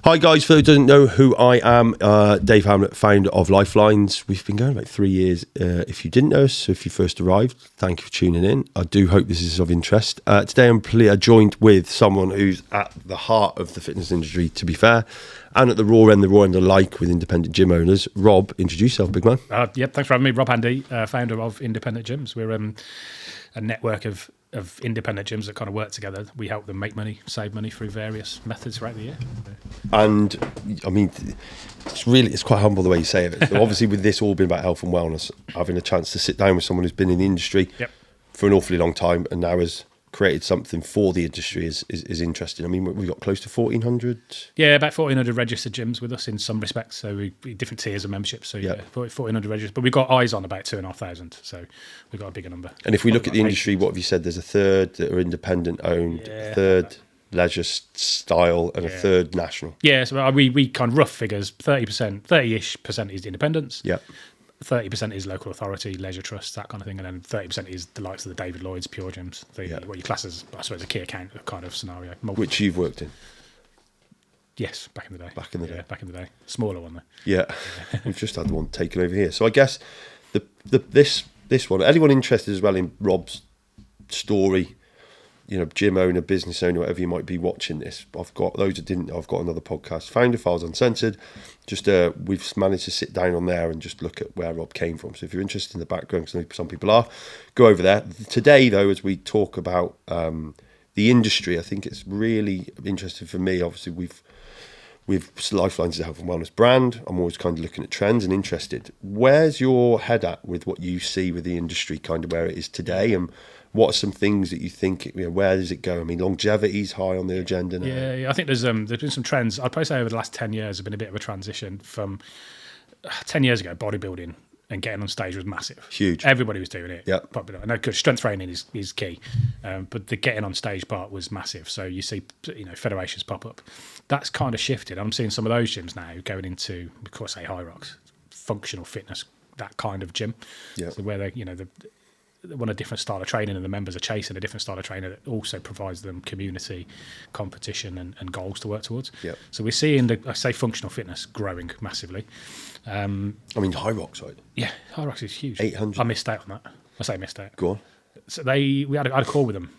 Hi guys, for those who don't know who I am, Dave Hamlet, founder of Lifelines. We've been going about 3 years. If you didn't know us, so if you first arrived, thank you for tuning in. I do hope this is of interest. Today I'm joined with someone who's at the heart of the fitness industry, to be fair, and at the raw end alike with independent gym owners. Rob, introduce yourself, big man. Yep, thanks for having me. Rob Handy, founder of Independent Gyms. We're a network of independent gyms that kind of work together. We help them make money, save money through various methods throughout the year. And I mean, it's quite humble the way you say it. So obviously, with this all being about health and wellness, having a chance to sit down with someone who's been in the industry for an awfully long time and now has created something for the industry is interesting. I mean, we've got close to 1,400. Yeah, about 1,400 registered gyms with us in some respects. So we different tiers of membership. So 1,400 registered, but we've got eyes on about 2,500. So we've got a bigger number. And if we look at the industry, what have you said? There's a third that are independent owned, a third leisure style, and a third national. Yeah, so we kind of rough figures: 30% is independents. Yeah. 30% is local authority, leisure trusts, that kind of thing, and then 30% is the likes of the David Lloyd's, Pure Gyms, what you class as, I suppose, a key account kind of scenario. Which you've worked in? Yes, back in the day. Back in the day. Back in the day. Smaller one, though. Yeah. We've just had the one taken over here. So I guess this one, anyone interested as well in Rob's story, you know, gym owner, business owner, whatever you might be watching this. I've got those that didn't. I've got another podcast, Founder Files Uncensored. Just we've managed to sit down on there and just look at where Rob came from. So if you're interested in the background, because some people are, go over there. Today, though, as we talk about the industry, I think it's really interesting for me. Obviously, we've Lifelines is a health and wellness brand. I'm always kind of looking at trends and interested. Where's your head at with what you see with the industry, kind of where it is today, and what are some things that you think, where does it go? I mean, longevity is high on the agenda now. Yeah, I think there's been some trends. I'd probably say over the last 10 years, there's been a bit of a transition from 10 years ago, bodybuilding and getting on stage was massive. Huge. Everybody was doing it. Yeah. Popular. I know strength training is key, but the getting on stage part was massive. So you see, federations pop up. That's kind of shifted. I'm seeing some of those gyms now going into, of course, say Hyrox, functional fitness, that kind of gym. Yeah. So where they want a different style of training, and the members are chasing a different style of training that also provides them community, competition, and goals to work towards. Yep. So we're seeing functional fitness growing massively. I mean, Hyrox, right? Yeah, Hyrox is huge. 800. I missed out on that. I say missed out. Go on. So we had a call with them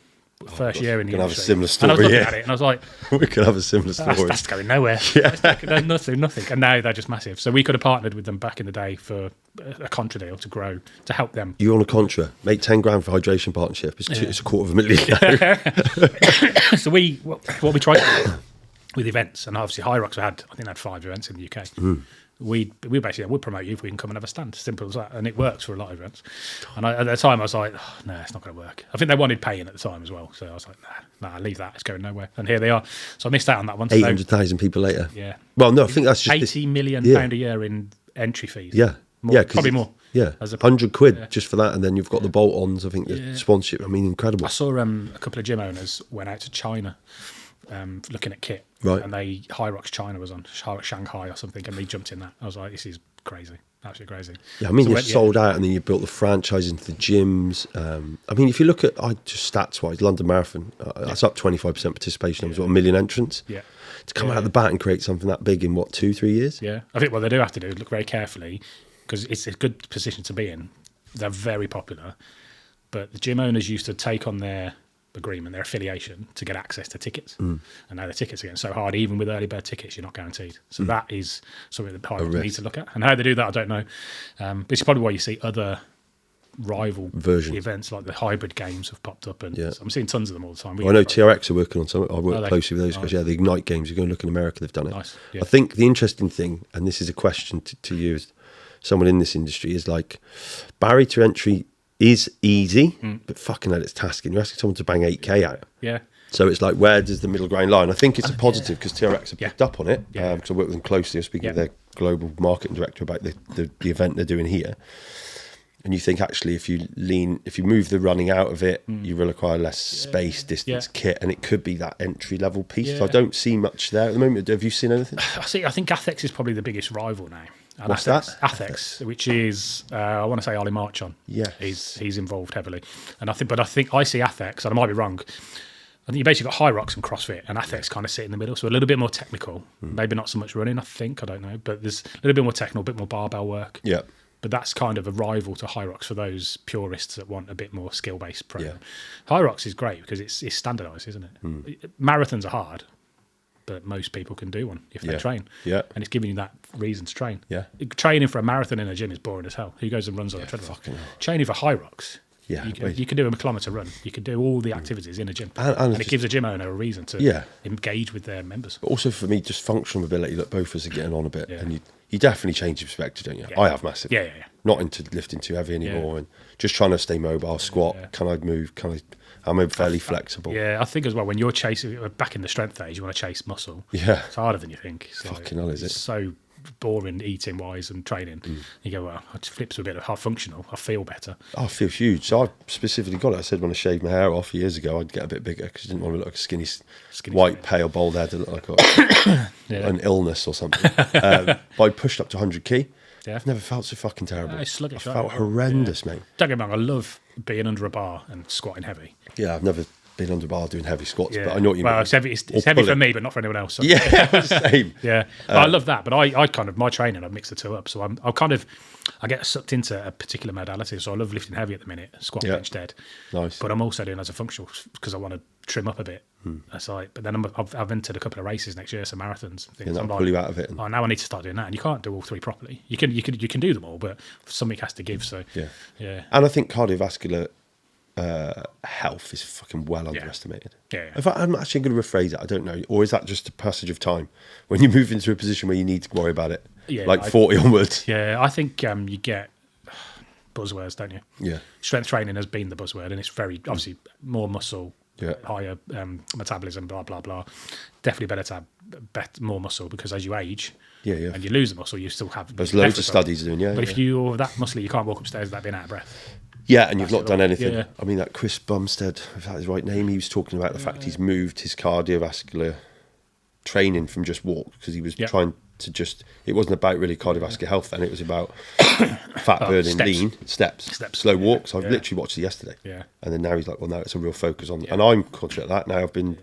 first year in the industry. Have a similar story. And I was looking at it and I was like, we could have a similar story. That's going nowhere. Yeah. There's nothing. And now they're just massive. So we could have partnered with them back in the day for a contra deal to grow, to help them. You on a contra, make 10 grand for hydration partnership. It's $250,000. So what we tried to do with events, and obviously Hyrox had 5 events in the UK. We basically would promote you if we can come and have a stand. Simple as that. And it works for a lot of events. And at the time I was like, no, it's not going to work. I think they wanted paying at the time as well. So I was like, nah, leave that. It's going nowhere. And here they are. So I missed out on that one. 800,000 people later. Yeah. Well, no, I think that's just £80 million a year in entry fees. Yeah. More, probably more. Yeah, £100 just for that, and then you've got the bolt-ons. I think the sponsorship. I mean, incredible. I saw a couple of gym owners went out to China, looking at kit, right? And Hyrox China was on, Hyrox Shanghai or something, and they jumped in that. I was like, this is crazy, absolutely crazy. Yeah, I mean, you're sold out, and then you built the franchise into the gyms. I mean, if you look at just stats-wise, London Marathon, that's up 25% participation. There was 1 million entrants. Yeah. To come out of the bat and create something that big in 2-3 years? Yeah, I think what they do have to do is look very carefully, because it's a good position to be in. They're very popular, but the gym owners used to take on their agreement, their affiliation, to get access to tickets. And now the tickets are getting so hard, even with early bird tickets, you're not guaranteed. So that is something that Hyrox needs to look at. And how they do that, I don't know. But it's probably why you see other rival events like the hybrid games have popped up, and I'm seeing tons of them all the time. I know TRX are working on something. I work closely with those guys. Yeah, the Ignite games. You go and look in America, they've done it. Nice. Yeah. I think the interesting thing, and this is a question to you as someone in this industry, is like barrier to entry is easy, but fucking hell, it's tasking. You're asking someone to bang 8K out. Yeah. So it's like, where does the middle ground lie? And I think it's a positive because TRX have picked up on it. Because I work with them closely. I was speaking to their global marketing director about the event they're doing here. And you think actually, if you move the running out of it, you will require less space, distance, kit, and it could be that entry level piece. Yeah. So I don't see much there at the moment. Have you seen anything? I think Athex is probably the biggest rival now. And What's that? Athex, which is I want to say Ali Marchon. Yeah, he's involved heavily, and I think I see Athex, and I might be wrong. I think you basically got Hyrox and CrossFit, and athletics kind of sit in the middle. So a little bit more technical, maybe not so much running. I don't know, but there's a little bit more technical, a bit more barbell work. Yeah. But that's kind of a rival to Hyrox for those purists that want a bit more skill-based program. Yeah. Hyrox is great because it's standardised, isn't it? Marathons are hard, but most people can do one if they train. Yeah. And it's giving you that reason to train. Yeah. Training for a marathon in a gym is boring as hell. Who goes and runs on a treadmill? Fucking hell. Training for Hyrox. Yeah, you can do a kilometre run. You can do all the activities in a gym. And it gives a gym owner a reason to engage with their members. But also for me, just functional mobility. Look, both of us are getting on a bit. And you definitely change your perspective, don't you? Yeah. I have massive. Yeah. Not into lifting too heavy anymore and just trying to stay mobile, squat. Yeah. Can I move? I'm fairly flexible. Yeah, I think as well, when you're chasing, back in the strength days, you want to chase muscle. Yeah. It's harder than you think. So fucking hell, is it? It's so boring eating wise and training. You go, well, I just flip to a bit of half functional. I feel better. I feel huge. So I specifically got it. I said when I shaved my hair off years ago, I'd get a bit bigger because I didn't want to look like a skinny white, pale, bald head and look like an illness or something. But I pushed up to 100 kg. Yeah. I've never felt so fucking terrible. It's sluggish, I felt horrendous, mate. Don't get me wrong, I love being under a bar and squatting heavy. Yeah, I've never been under a bar doing heavy squats, but I know what you mean. Well, it's heavy for me, but not for anyone else. So. Yeah, same. Yeah, I love that, but I kind of, my training, I mix the two up. So I get sucked into a particular modality. So I love lifting heavy at the minute, squat, bench, dead. Nice. But I'm also doing as a functional because I want to trim up a bit. That's like, but then I've entered a couple of races next year, some marathons and things. Yeah, that'll pull you out of it. Oh, now I need to start doing that, and you can't do all three properly. You can do them all, but something has to give. So yeah. And I think cardiovascular health is fucking well underestimated. Yeah. In fact, I'm actually going to rephrase it. I don't know, or is that just a passage of time when you move into a position where you need to worry about it? Yeah, like 40 onwards. Yeah, I think you get buzzwords, don't you? Yeah. Strength training has been the buzzword, and it's very obviously more muscle. Yeah. Higher metabolism, blah blah blah. Definitely better to have more muscle because as you age, and you lose the muscle, you still have. There's loads of studies doing, But if you're that muscly, you can't walk upstairs without being out of breath. Yeah, and you've not done anything. Yeah. I mean, that Chris Bumstead, if that's his right name, he was talking about the fact he's moved his cardiovascular training from just walk because he was trying to just. It wasn't about really cardiovascular health then. It was about fat burning, lean steps, slow walks. I've literally watched it yesterday. Yeah, and then now he's like, well, now it's a real focus on. And I'm conscious of that now. I've been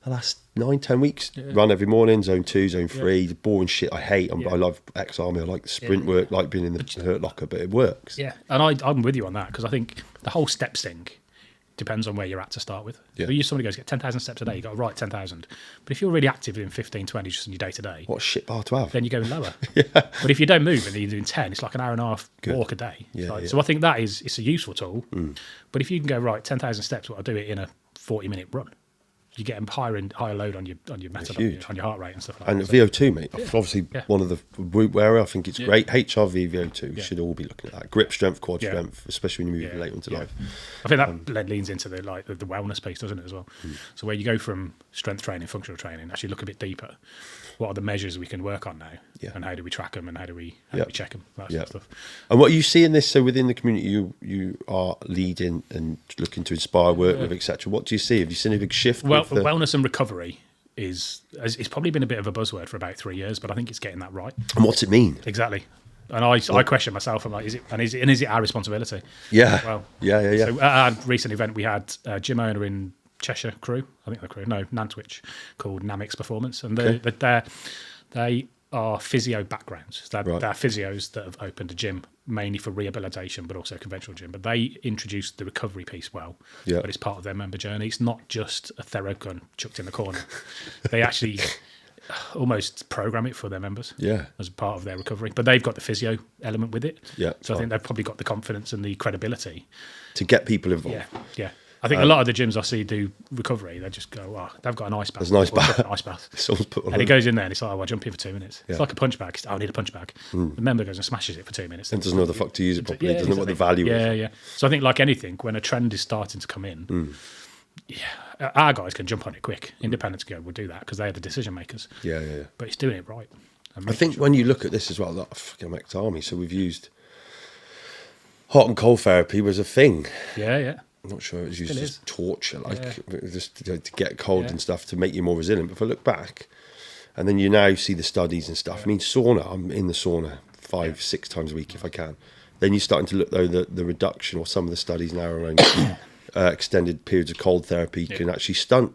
the last 9-10 weeks run every morning, zone 2, zone 3. The boring shit I hate. I love ex-army. I like the sprint work, like being in the hurt locker, but it works. Yeah, and I'm with you on that because I think the whole steps thing depends on where you're at to start with. Yeah. So somebody goes, get 10,000 steps a day, you've got to write 10,000. But if you're really active in 15, 20 just in your day-to-day... What a shit bar to have. Then you go lower. But if you don't move and you're doing 10, it's like an hour and a half walk a day. So I think it's a useful tool. But if you can go, right, 10,000 steps, I'll do it in a 40-minute run. You get a higher load on your metabolism, on your heart rate and stuff like that. And VO2, mate. Obviously, one of the where I think it's great. HRV, VO2 should all be looking at that. Grip strength, quad strength, especially when you move later into life. I think that leans into the wellness piece, doesn't it, as well? So where you go from strength training, functional training, actually look a bit deeper. What are the measures we can work on now? And how do we track them and how do we check them? That sort of stuff. And what you see in this, so within the community you are leading and looking to inspire, work with, etc. What do you see? Have you seen a big shift? Well, wellness and recovery it's probably been a bit of a buzzword for about 3 years, but I think it's getting that right. And what's it mean? Exactly. And I question myself. I'm like, is it our responsibility? Yeah. Well, yeah. So at a recent event, we had a gym owner in Cheshire Nantwich, called Namix Performance, and they are physio backgrounds. They're physios that have opened a gym mainly for rehabilitation, but also a conventional gym. But they introduced the recovery piece but it's part of their member journey. It's not just a thero gun chucked in the corner. They actually almost program it for their members as part of their recovery. But they've got the physio element with it. Yeah. So I think they've probably got the confidence and the credibility to get people involved. Yeah. I think a lot of the gyms I see do recovery, they just go, oh, they've got an ice bath. There's an ice bath. Ice bath. And it goes in there and it's like, oh, I'll jump in for 2 minutes. It's like a punch bag. I need a punch bag. The member goes and smashes it for 2 minutes. And doesn't know the fuck to use it properly. Doesn't know what the value is. Yeah. So I think like anything, when a trend is starting to come in, our guys can jump on it quick. Independents go, we'll do that because they are the decision makers. Yeah. But it's doing it right. I think when you look at this as well, that fucking ex-army, so we've used hot and cold therapy was a thing. Yeah. I'm not sure it was used as torture, just to get cold and stuff to make you more resilient. But if I look back, and then you now see the studies and stuff. I mean, sauna, I'm in the sauna 5-6 times a week if I can. Then you're starting to look, though, the reduction or some of the studies now around extended periods of cold therapy can actually stunt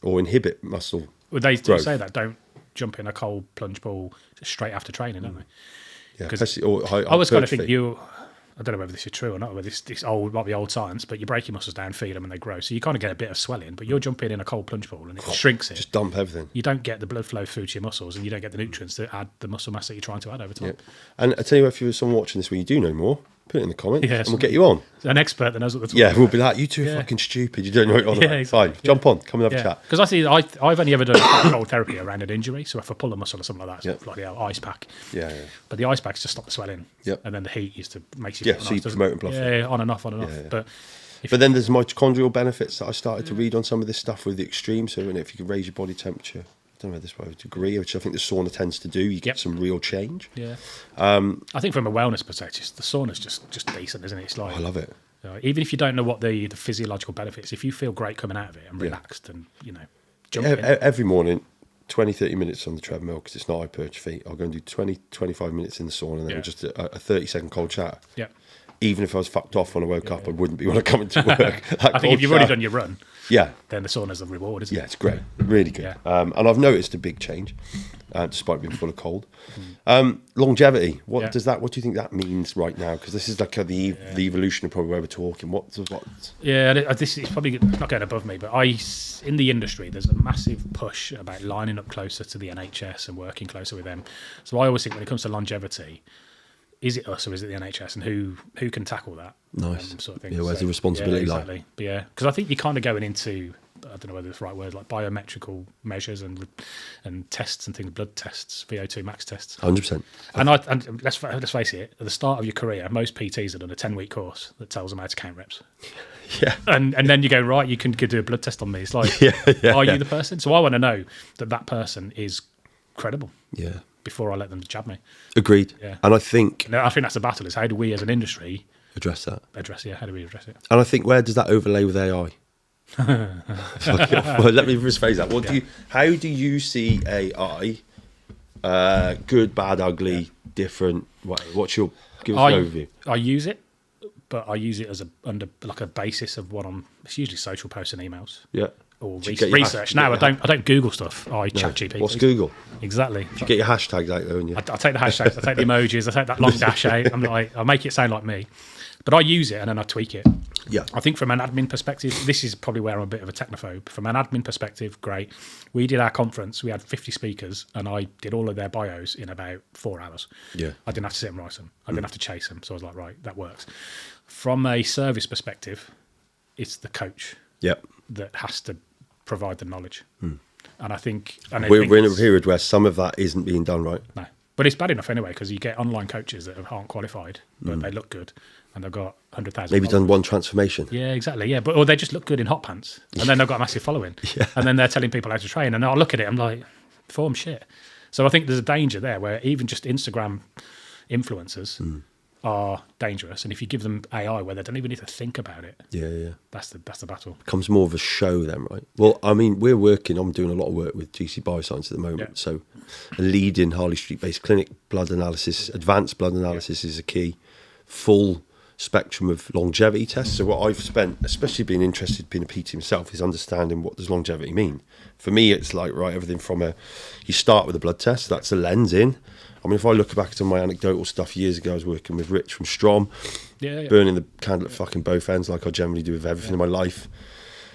or inhibit muscle Well, they do growth. say that. Don't jump in a cold plunge pool straight after training, don't they? Yeah, 'Cause especially, or I always kind of think hypertrophy. I don't know whether this is true or not, whether this old might be old science, but you break your muscles down, feed them, and they grow. So you kind of get a bit of swelling, but you're jumping in a cold plunge pool and it shrinks it. Just dump everything. You don't get the blood flow through to your muscles, and you don't get the nutrients to add the muscle mass that you're trying to add over time. Yeah. And I tell you what, if you're someone watching this where you do know more, put it in the comments, Yeah, and we'll get you on. An expert that knows what they're talking Yeah, about. we'll be like, you two are Yeah. fucking stupid. You don't know what you're on Yeah, about. exactly. Fine, jump on, come and have a chat. Because I've only ever done cold therapy around an injury. So if I pull a muscle or something like that, it's like the ice pack. Yeah. But the ice packs just stop the swelling. Yep. And then the heat used to makes you Yeah, feel so you doesn't promote it? and bluff it. Yeah, on and off. Yeah. But then there's mitochondrial benefits that I started to read on some of this stuff with the extreme. So if you can raise your body temperature, I don't know this way, a degree, which I think the sauna tends to do, you get some real change. Yeah. I think from a wellness perspective, the sauna's just decent, isn't it? It's like I love it. Even if you don't know what the physiological benefits, if you feel great coming out of it and relaxed and jump in. Every morning, 20, 30 minutes on the treadmill because it's not hypertrophy. I'll go and do 20, 25 minutes in the sauna and then just a 30-second cold chat. Yeah. Even if I was fucked off when I woke up, I wouldn't be when I come into work. I think if you've already done your run, then the sauna's the reward, isn't it? Yeah, it's great. Really good. Yeah. And I've noticed a big change, despite being full of cold. Longevity. What do you think that means right now? Because this is like the evolution of probably where we're talking. What? Yeah, and this is probably not going above me, but in the industry, there's a massive push about lining up closer to the NHS and working closer with them. So I always think when it comes to longevity, is it us or is it the NHS, and who can tackle that? Nice. Sort of thing. Yeah, where's the responsibility exactly. But because I think you're kind of going into, I don't know whether it's the right word, like biometrical measures and tests and things, blood tests, VO2 max tests. 100%. And let's face it, at the start of your career, most PTs have done a 10-week course that tells them how to count reps. Yeah. And then you go, right, you can do a blood test on me. It's like, are you the person? So I want to know that person is credible. Yeah. Before I let them jab me. Agreed. Yeah. And I think that's the battle, is how do we as an industry address that? How do we address it? And I think where does that overlay with AI? Well, let me rephrase that. How do you see AI? Good, bad, ugly, different. What's your give us an overview? I use it, but I use it as under a basis of it's usually social posts and emails. Yeah. Or research. Now I don't Google stuff. I chat GPT. What's Google? Exactly. You get your hashtags out there, don't you? I take the hashtags, I take the emojis, I take that long dash out. I make it sound like me. But I use it and then I tweak it. Yeah. I think from an admin perspective, this is probably where I'm a bit of a technophobe. From an admin perspective, great. We did our conference, we had 50 speakers, and I did all of their bios in about 4 hours. Yeah. I didn't have to sit and write them. I didn't have to chase them. So I was like, right, that works. From a service perspective, it's the coach that has to provide the knowledge. And I think... We're in a period where some of that isn't being done right. No. But it's bad enough anyway, because you get online coaches that aren't qualified, but they look good, and they've got 100,000 Maybe done one transformation. Yeah, exactly, yeah. Or they just look good in hot pants, and then they've got a massive following. And then they're telling people how to train, and I'll look at it, I'm like, form shit. So I think there's a danger there where even just Instagram influencers are dangerous, and if you give them AI where they don't even need to think about it, that's the battle. Becomes more of a show then, right? Well, I mean, I'm doing a lot of work with GC Biosciences at the moment. So a leading Harley Street based clinic, blood analysis, advanced blood analysis is a key, full spectrum of longevity tests. So what I've spent, especially being interested, being a PT himself, is understanding what does longevity mean. For me, it's like, right, everything from you start with a blood test, that's a lens in. I mean, if I look back to my anecdotal stuff years ago, I was working with Rich from Strom, burning the candle at fucking both ends like I generally do with everything in my life.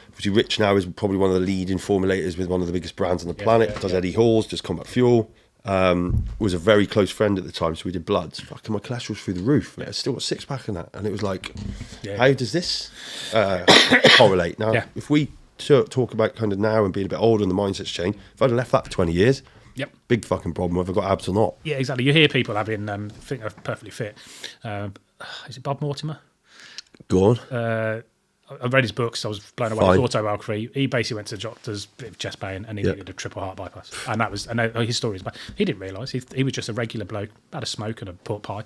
Obviously, Rich now is probably one of the leading formulators with one of the biggest brands on the planet, does Eddie Hall's, does Combat Fuel. Was a very close friend at the time, so we did bloods. Fucking my cholesterol's through the roof. I still got 6-pack in that. And it was like, how does this correlate? Now, if we talk about kind of now and being a bit older and the mindset's changed, if I'd have left that for 20 years, big fucking problem whether I've got abs or not. Yeah, exactly. You hear people having, think they're perfectly fit. Is it Bob Mortimer? Go on. I read his books. I was blown away. His autobiography. He basically went to the doctor's, bit of chest pain, and he needed a triple heart bypass. And his story is bad. He didn't realise he was just a regular bloke, had a smoke and a pork pie.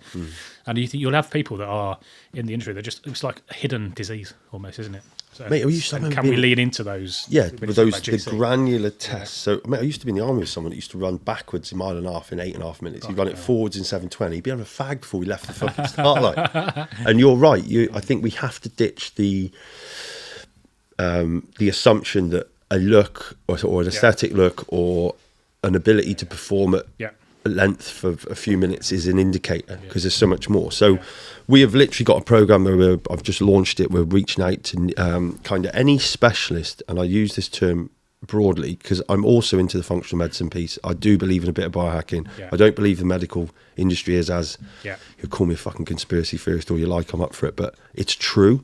And you'll have people that are in the industry that it's like a hidden disease almost, isn't it? So, mate, we lean into those? Yeah, with the granular tests. So, mate, I used to be in the army with someone that used to run backwards a mile and a half in 8.5 minutes. He'd run it forwards in 7:20. He'd be having a fag before we left the fucking start line. And you're right. I think we have to ditch the the assumption that a look or an aesthetic look or an ability to perform at length for a few minutes is an indicator, because there's so much more. So we have literally got a program where I've just launched it. We're reaching out to kind of any specialist, and I use this term broadly because I'm also into the functional medicine piece. I do believe in a bit of biohacking. I don't believe the medical industry is as you call me a fucking conspiracy theorist all you like, I'm up for it, but it's true.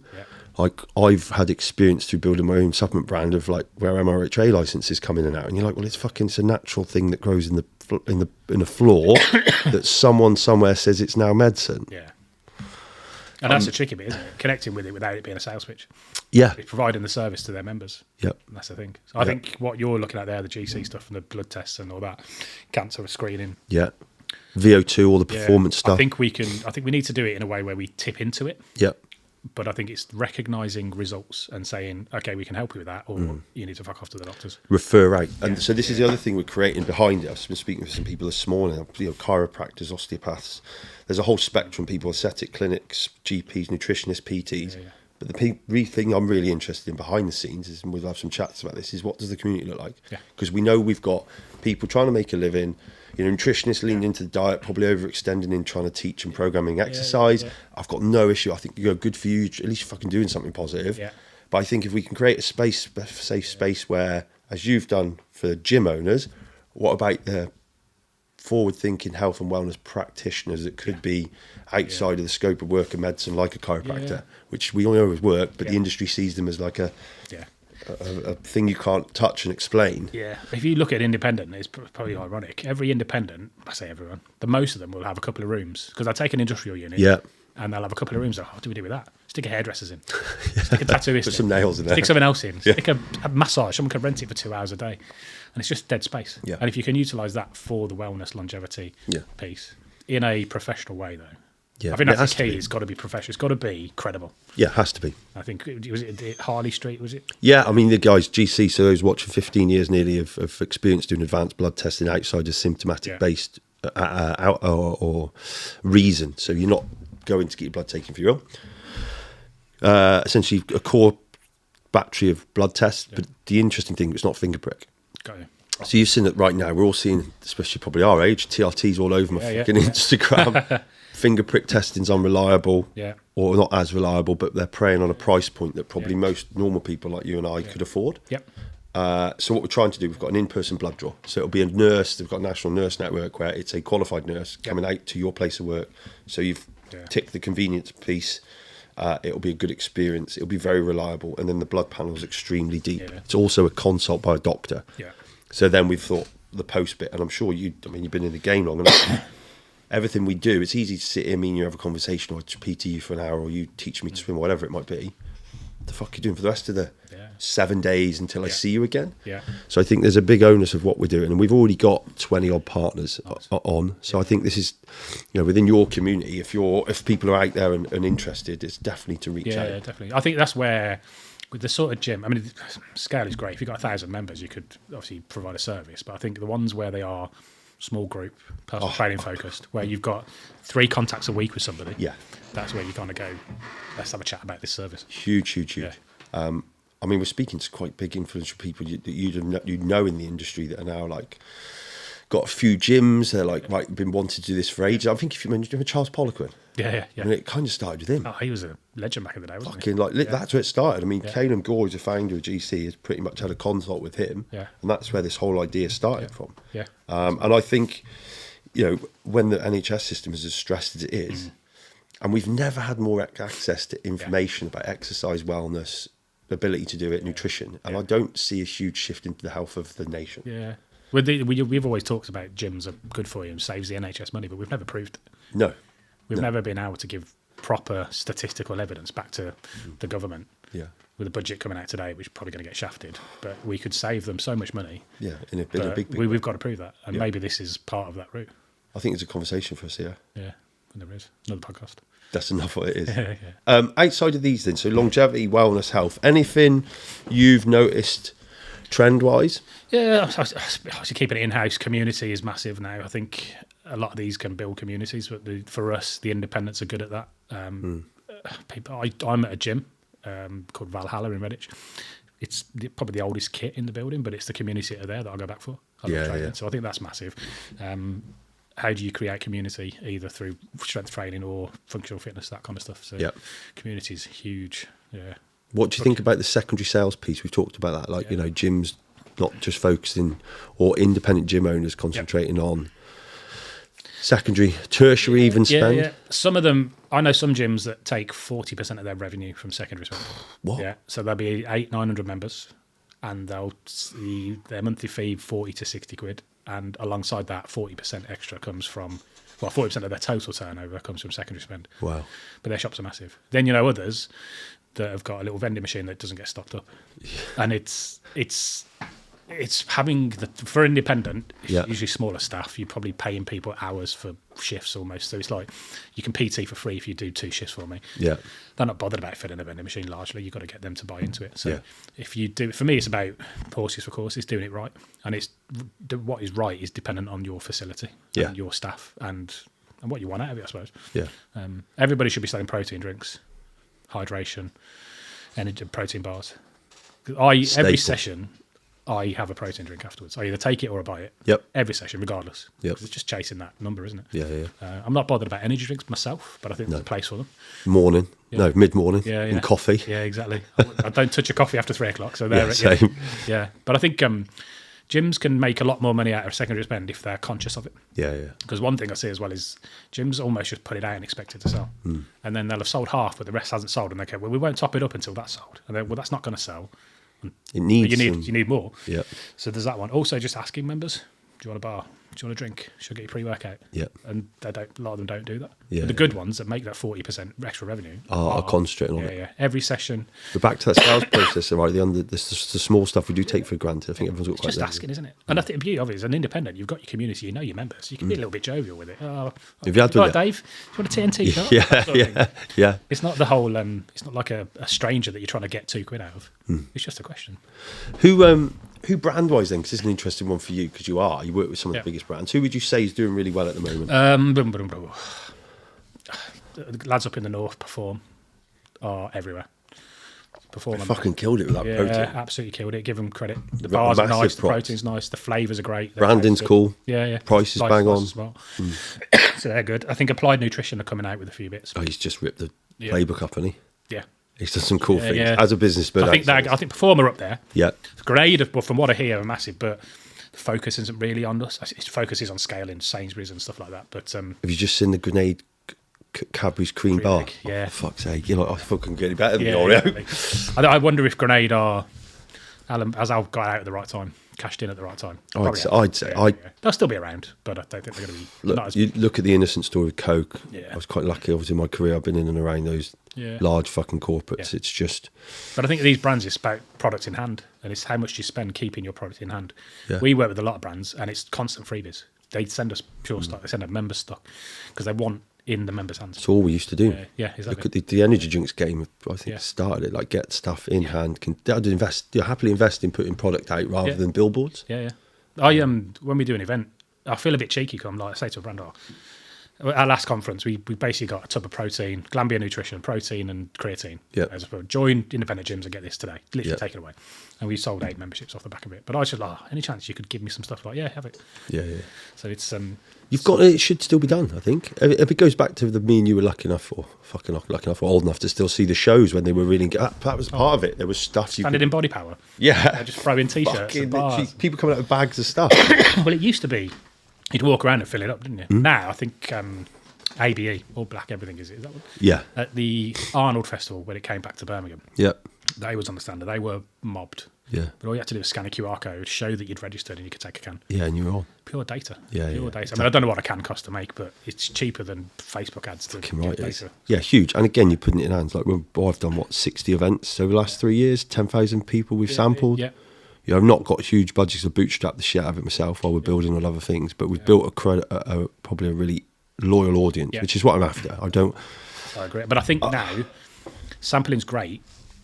Like, I've had experience through building my own supplement brand of like where MRHA licenses come in and out, and you're like, well, it's a natural thing that grows in a floor that someone somewhere says it's now medicine. And that's the tricky bit, isn't it? Connecting with it without it being a sales pitch. It's providing the service to their members. And that's the thing. So I think what you're looking at there, the GC stuff and the blood tests and all that, cancer screening. VO2, all the performance stuff. I think we need to do it in a way where we tip into it. But I think it's recognising results and saying, okay, we can help you with that, or you need to fuck off to the doctors. Refer out. And so this is the other thing we're creating behind us. I've been speaking with some people this morning, chiropractors, osteopaths. There's a whole spectrum of people, aesthetic clinics, GPs, nutritionists, PTs. But the thing I'm really interested in behind the scenes is, and we'll have some chats about this, is what does the community look like? Because we know we've got people trying to make a living, nutritionists leaning into the diet, probably overextending in trying to teach and programming exercise. I've got no issue. I think good for you. At least you're fucking doing something positive. But I think if we can create a safe space where, as you've done for gym owners, what about the forward-thinking health and wellness practitioners that could be outside of the scope of work of medicine, like a chiropractor, which we all know is work, but the industry sees them as like a thing you can't touch and explain. If you look at independent, it's probably ironic. Every independent, I say everyone, the most of them will have a couple of rooms, because I take an industrial unit and they'll have a couple of rooms. Like, what do we do with that? Stick a hairdresser's in, stick a tattooist Put some nails in there, stick something else in, stick a massage. Someone can rent it for 2 hours a day, and it's just dead space. And if you can utilise that for the wellness longevity piece in a professional way, though, I think that's the key. It's got to be professional. It's got to be credible. It has to be. I think, was it Harley Street, was it? I mean, the guys, GC, so those watching 15 years nearly of experience doing advanced blood testing outside of symptomatic-based or reason. So you're not going to get your blood taken for your own. Essentially, a core battery of blood tests, but the interesting thing, it's not finger prick. Got you. So you've seen that right now, we're all seeing, especially probably our age, TRTs all over my fucking Instagram. Finger prick testing's unreliable, or not as reliable, but they're preying on a price point that probably most normal people like you and I could afford. So what we're trying to do, we've got an in-person blood draw. So it'll be a nurse, they've got a national nurse network where it's a qualified nurse coming out to your place of work. So you've ticked the convenience piece. It'll be a good experience. It'll be very reliable. And then the blood panel is extremely deep. It's also a consult by a doctor. So then we've thought the post bit, and I'm sure you've been in the game long enough. Everything we do, it's easy to sit here, me and you have a conversation, or I PT you for an hour, or you teach me to swim, or whatever it might be. What the fuck are you doing for the rest of the 7 days until I see you again? So I think there's a big onus of what we're doing, and we've already got 20 odd partners on. So I think this is, within your community, if people are out there and interested, it's definitely to reach out. Definitely. I think that's where, with the sort of gym, I mean, scale is great. If you've got 1,000 members, you could obviously provide a service, but I think the ones where they are small group, personal training focused, where you've got 3 contacts a week with somebody, that's where you kind of go, let's have a chat about this service. Huge. I mean, we're speaking to quite big influential people that you know in the industry that are now like got a few gyms. They're like, been wanting to do this for ages. I think if you remember Charles Poliquin. Yeah. I mean, it kind of started with him. Oh, he was a legend back in the day, wasn't he? That's where it started. I mean, Caleb Gore, who's a founder of GC, has pretty much had a consult with him. And that's where this whole idea started from. And I think, when the NHS system is as stressed as it is, and we've never had more access to information about exercise, wellness, ability to do it, nutrition, and I don't see a huge shift into the health of the nation. We've always talked about gyms are good for you and saves the NHS money, but we've never proved it. No. We've never been able to give proper statistical evidence back to the government. With the budget coming out today, which is probably going to get shafted, but we could save them so much money. In a big we've got to prove that, and maybe this is part of that route. I think it's a conversation for us here. There is another podcast. That's enough what it is. Outside of these then, so longevity, wellness, health, anything you've noticed trend-wise? Obviously keeping it in-house. Community is massive now. I think a lot of these can build communities, but for us, the independents are good at that. I'm at a gym called Valhalla in Redditch. it's probably the oldest kit in the building, but it's the community that are there that I go back for. I love training. So I think that's massive. How do you create community, either through strength training or functional fitness, that kind of stuff? So community is huge. Yeah. What do you think about the secondary sales piece? We've talked about that, like, you know, gyms not just focusing, or independent gym owners concentrating on secondary, tertiary even spend. Yeah. Some of them, I know some gyms that take 40% of their revenue from secondary spend. What? Yeah. So there'll be 900 members, and they'll see their monthly fee 40 to 60 quid. And alongside that, 40% extra comes from, 40% of their total turnover comes from secondary spend. Wow. But their shops are massive. Then you know others that have got a little vending machine that doesn't get stocked up. And it's having, for independent, usually smaller staff, you're probably paying people hours for shifts almost. So it's like, you can PT for free if you do 2 shifts for me. Yeah. They're not bothered about filling a vending machine largely. You've got to get them to buy into it. So if you do, for me, it's about horses for courses, doing it right. And it's what is right is dependent on your facility and your staff and what you want out of it, I suppose. Yeah. Everybody should be selling protein drinks, hydration, energy, protein bars. Every session, I have a protein drink afterwards. I either take it or I buy it. Yep. Every session, regardless. Yep. It's just chasing that number, isn't it? Yeah. I'm not bothered about energy drinks myself, but I think there's a place for them. Morning. No, mid-morning. And coffee. Yeah, exactly. I don't touch a coffee after 3 o'clock. So they're same. Yeah. But I think gyms can make a lot more money out of secondary spend if they're conscious of it. Yeah. Because one thing I see as well is gyms almost just put it out and expect it to sell. And then they'll have sold half, but the rest hasn't sold. And they go, well, we won't top it up until that's sold. And then, well, that's not going to sell. It needs you need more. Yeah. So there's that one. Also, just asking members, do you want a bar? Do you want a drink? Should I get your pre-workout? Yeah. And a lot of them don't do that. Yeah. But the good ones that make that 40% extra revenue are concentrating on it. Yeah. Every session. But back to that sales process, right? The small stuff we do take for granted. I think everyone's got quite just asking, isn't it? And I think the beauty of it is, an independent, you've got your community, you know your members. You can be a little bit jovial with it. Oh, have you had with Dave, do you want a TNT shot? Yeah. It's not the whole. It's not like a stranger that you're trying to get 2 quid out of. It's just a question. Who brand-wise then, because this is an interesting one for you, because you work with some of the biggest brands. Who would you say is doing really well at the moment? The lads up in the north are everywhere. They fucking killed it with that protein. Yeah, absolutely killed it. Give them credit. The bars are nice, the protein's nice, the flavours are great. Branding's cool. Yeah. Price is bang on. Well. So they're good. I think Applied Nutrition are coming out with a few bits. Oh, he's just ripped the playbook up, hasn't he? Yeah. He's done some cool things as a businessman. I think Performer up there. Yeah. Grade, from what I hear, are massive, but the focus isn't really on us. Its focus is on scaling Sainsbury's and stuff like that. But have you just seen the Grenade Cadbury's cream bar? Yeah. Oh, for fuck's sake. You're like, I fucking get any better than Oreo. Exactly. I wonder if Grenade are, as Al got out at the right time, cashed in at the right time. I'd say. They'll still be around, but I don't think they're going to be. Look at the innocent story with Coke. Yeah. I was quite lucky, obviously, in my career. I've been in and around those large fucking corporates. It's just. But I think these brands, it's about product in hand, and it's how much you spend keeping your product in hand. Yeah. We work with a lot of brands, and it's constant freebies. They send us pure stock. They send us member stock because they want in the members' hands. That's all we used to do. Yeah, exactly. Look at the energy drinks game. I think started it, like, get stuff in hand. I'd happily invest in putting product out rather than billboards. Yeah. When we do an event, I feel a bit cheeky because I'm like, I say to a brand, our last conference, we basically got a tub of protein, Glambia Nutrition, protein and creatine. Yeah. As well. Join independent gyms and get this today. Literally take it away. And we sold 8 memberships off the back of it. But I was just like, any chance you could give me some stuff? Like, have it. Yeah. So it's it should still be done, I think. If it goes back to me and you were lucky enough or old enough to still see the shows when they were really that was part of it. There was stuff you standing in body power. Yeah. Just throw in t-shirts and bars. People coming out with bags of stuff. Well, it used to be you'd walk around and fill it up, didn't you? Now I think ABE, all black everything is that one? Yeah. At the Arnold Festival when it came back to Birmingham. Yeah. They was on the stand. They were mobbed. Yeah. But all you had to do was scan a QR code, show that you'd registered, and you could take a can. Yeah, and you were on. Pure data. Pure data. I mean, I don't know what a can costs to make, but it's cheaper than Facebook ads to get data. Yeah, huge. And again, you're putting it in hands. Like, I've done, 60 events over the last 3 years, 10,000 people we've sampled. Yeah. You know, I've not got huge budgets to bootstrap the shit out of it myself while we're building on other things, but we've built probably a really loyal audience, which is what I'm after. I agree. But I think now, sampling's great,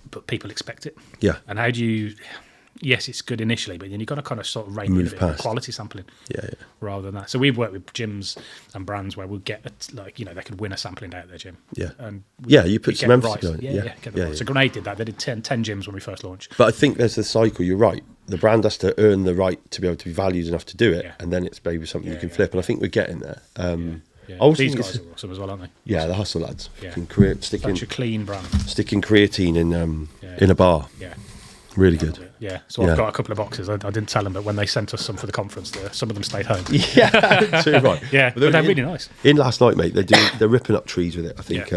but people expect it. Yeah. And how do you... yes, it's good initially, but then you've got to kind of sort of rein Move in past. quality sampling. Yeah. Rather than that. So we've worked with gyms and brands where we'll get, like, they could win a sampling day at their gym. Yeah. And you put we some get the emphasis right- on it. Yeah, get the right. So Grenade did that. They did 10 gyms when we first launched. But I think there's the cycle. You're right. The brand has to earn the right to be able to be valued enough to do it, and then it's maybe something you can flip. And I think we're getting there. Yeah. I also These think guys are awesome as well, aren't they? yeah, the hustle lads. Yeah. Sticking Such a clean brand. creatine in a bar. Yeah. Really good. Yeah. So I've got a couple of boxes. I didn't tell them, but when they sent us some for the conference, some of them stayed home. Yeah, too right. Yeah, but they're really nice. In last night, mate, they're ripping up trees with it. I think.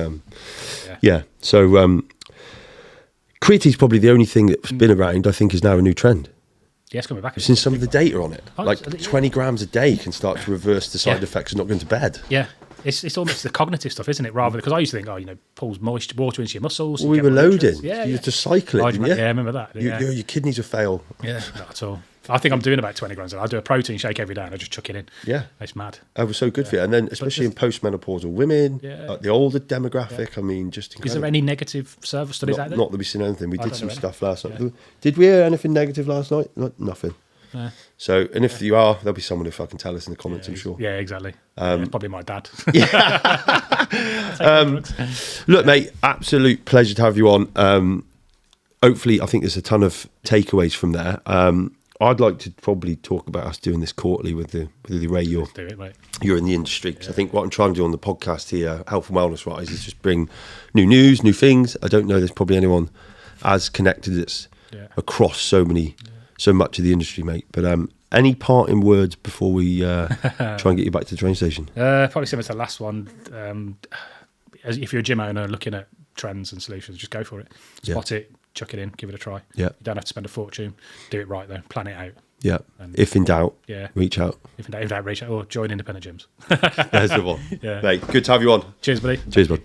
Yeah. So creatine's probably the only thing that's been around. I think is now a new trend. Yeah, it's coming back. I've seen some of the data on it. Oh, Like it's- 20 grams a day can start to reverse the side effects of not going to bed. Yeah. It's almost the cognitive stuff, isn't it? Rather because I used to think, pulls water into your muscles. Well, we you were get more loading. nutrients. Yeah, You yeah. had to cycle it, didn't you? Yeah, I remember that. Yeah. Your kidneys will fail. Yeah, not at all. I think I'm doing about 20 grams. I do a protein shake every day and I just chuck it in. Yeah. It's mad. That was so good for you. And then, especially in postmenopausal women, like the older demographic, I mean, just incredible. Is there any negative service studies out there? Not that we've seen anything. We did don't some know stuff last night. Yeah. Did we hear anything negative last night? Nothing. No. So, and if you are, there'll be someone who fucking tell us in the comments, I'm sure. Yeah, exactly. It's probably my dad. Look, mate, absolute pleasure to have you on. Hopefully, I think there's a ton of takeaways from there. I'd like to probably talk about us doing this quarterly with the Ray. Do it, mate. You're in the industry. Because I think what I'm trying to do on the podcast here, health and wellness wise, is just bring new news, new things. I don't know there's probably anyone as connected that's across so much of the industry, mate. But any parting words before we try and get you back to the train station? Probably similar to the last one. If you're a gym owner looking at trends and solutions, just go for it. Spot it, chuck it in, give it a try. Yeah. You don't have to spend a fortune. Do it right, though. Plan it out. Yeah. If in doubt, Yeah. reach out. If in doubt, reach out or join independent gyms. There's the one. Yeah. Mate, good to have you on. Cheers, buddy. Cheers, bud.